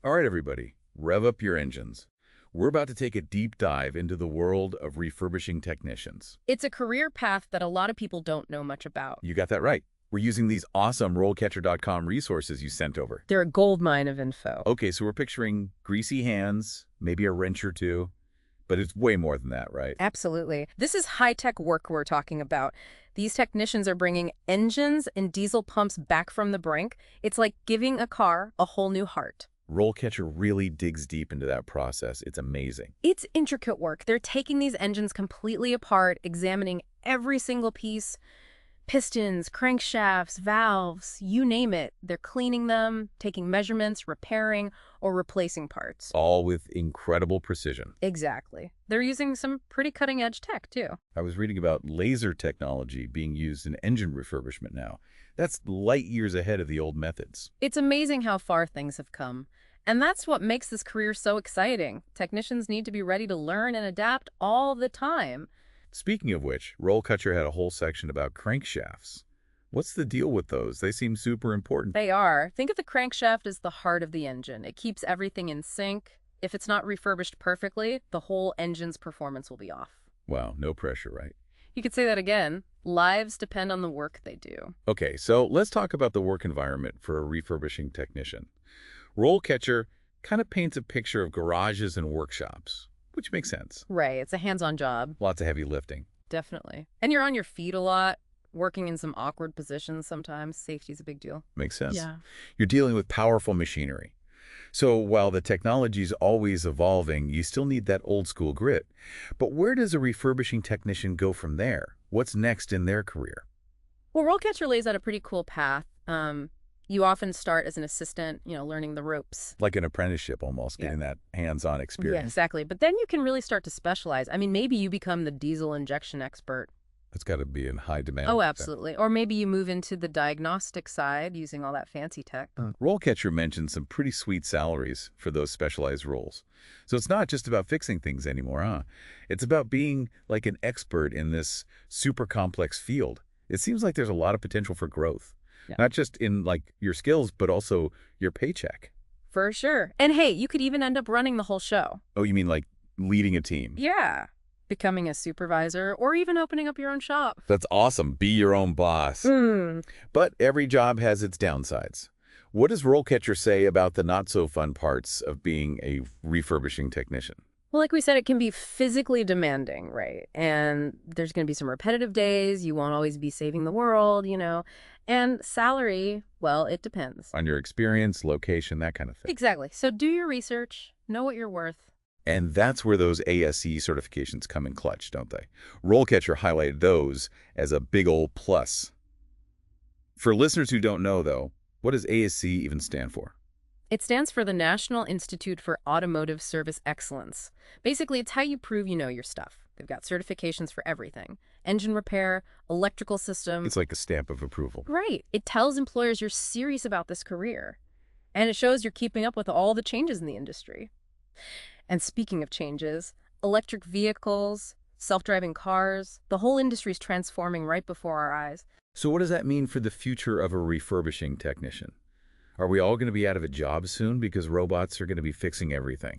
All right, everybody, rev up your engines. We're about to take a deep dive into the world of refurbishing technicians. It's a career path that a lot of people don't know much about. You got that right. We're using these awesome RoleCatcher.com resources you sent over. They're a goldmine of info. Okay, so we're picturing greasy hands, maybe a wrench or two, but it's way more than that, right? Absolutely. This is high-tech work we're talking about. These technicians are bringing engines and diesel pumps back from the brink. It's like giving a car a whole new heart. RoleCatcher really digs deep into that process. It's amazing. It's intricate work. They're taking these engines completely apart, examining every single piece, pistons, crankshafts, valves, you name it. They're cleaning them, taking measurements, repairing, or replacing parts. All with incredible precision. Exactly. They're using some pretty cutting-edge tech, too. I was reading about laser technology being used in engine refurbishment now. That's light years ahead of the old methods. It's amazing how far things have come. And that's what makes this career so exciting. Technicians need to be ready to learn and adapt all the time. Speaking of which, RoleCatcher had a whole section about crankshafts. What's the deal with those? They seem super important. They are. Think of the crankshaft as the heart of the engine. It keeps everything in sync. If it's not refurbished perfectly, the whole engine's performance will be off. Wow, no pressure, right? You could say that again. Lives depend on the work they do. Okay, so let's talk about the work environment for a refurbishing technician. RoleCatcher kind of paints a picture of garages and workshops, which makes sense. Right. It's a hands-on job. Lots of heavy lifting. Definitely. And you're on your feet a lot, working in some awkward positions sometimes. Safety's a big deal. Makes sense. Yeah. You're dealing with powerful machinery. So while the technology's always evolving, you still need that old school grit. But where does a refurbishing technician go from there? What's next in their career? Well, RoleCatcher lays out a pretty cool path. You often start as an assistant, learning the ropes. Like an apprenticeship almost, getting that hands-on Yeah, experience. exactly. But then you can really start to specialize. I mean, maybe you become the diesel injection expert. That's got to be in high demand. Oh, absolutely. Or maybe you move into the diagnostic side using all that fancy tech. RoleCatcher mentioned some pretty sweet salaries for those specialized roles. So it's not just about fixing things anymore, huh? It's about being like an expert in this super complex field. It seems like there's a lot of potential for growth. Yeah. Not just in like your skills, but also your paycheck. For sure. And hey, you could even end up running the whole show. Oh, you mean like leading a team? Yeah. Becoming a supervisor or even opening up your own shop. That's awesome. Be your own boss. But every job has its downsides. What does RoleCatcher say about the not-so-fun parts of being a refurbishing technician? Well, like we said, it can be physically demanding, right? And there's going to be some repetitive days. You won't always be saving the world, And salary, well, it depends. On your experience, location, that kind of thing. Exactly. So do your research. Know what you're worth. And that's where those ASE certifications come in clutch, don't they? RoleCatcher highlighted those as a big old plus. For listeners who don't know, though, what does ASE even stand for? It stands for the National Institute for Automotive Service Excellence. Basically, it's how you prove you know your stuff. They've got certifications for everything. Engine repair, electrical systems. It's like a stamp of approval. Right. It tells employers you're serious about this career. And it shows you're keeping up with all the changes in the industry. And speaking of changes, electric vehicles, self-driving cars, the whole industry's transforming right before our eyes. So what does that mean for the future of a refurbishing technician? Are we all going to be out of a job soon because robots are going to be fixing everything?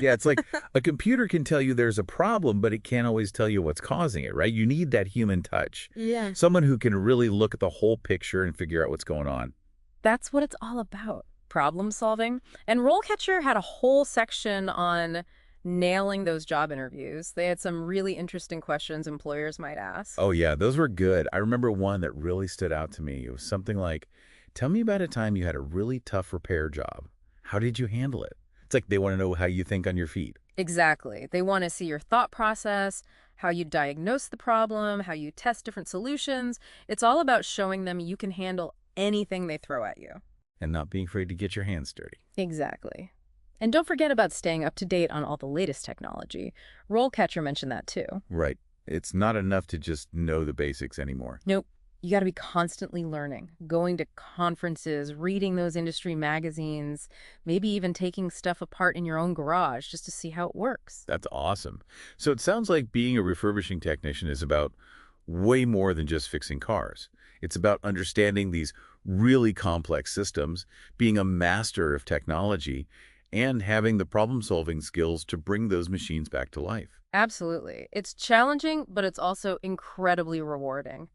Yeah, it's like a computer can tell you there's a problem, but it can't always tell you what's causing it, right? You need that human touch. Yeah. Someone who can really look at the whole picture and figure out what's going on. That's what it's all about. Problem solving. And RoleCatcher had a whole section on nailing those job interviews. They had some really interesting questions employers might ask. Oh, yeah, those were good. I remember one that really stood out to me. It was something like, tell me about a time you had a really tough repair job. How did you handle it? It's like they want to know how you think on your feet. Exactly. They want to see your thought process, how you diagnose the problem, how you test different solutions. It's all about showing them you can handle anything they throw at you. And not being afraid to get your hands dirty. Exactly. And don't forget about staying up to date on all the latest technology. RoleCatcher mentioned that too. Right. It's not enough to just know the basics anymore. Nope. You got to be constantly learning, going to conferences, reading those industry magazines, maybe even taking stuff apart in your own garage just to see how it works. That's awesome. So it sounds like being a refurbishing technician is about way more than just fixing cars. It's about understanding these really complex systems, being a master of technology, and having the problem-solving skills to bring those machines back to life. Absolutely. It's challenging, but it's also incredibly rewarding.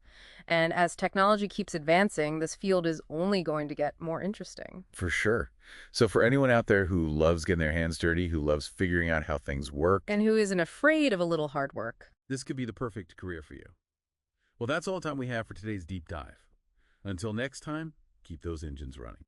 And as technology keeps advancing, this field is only going to get more interesting. For sure. So for anyone out there who loves getting their hands dirty, who loves figuring out how things work, And who isn't afraid of a little hard work? this could be the perfect career for you. Well, that's all the time we have for today's deep dive. Until next time, keep those engines running.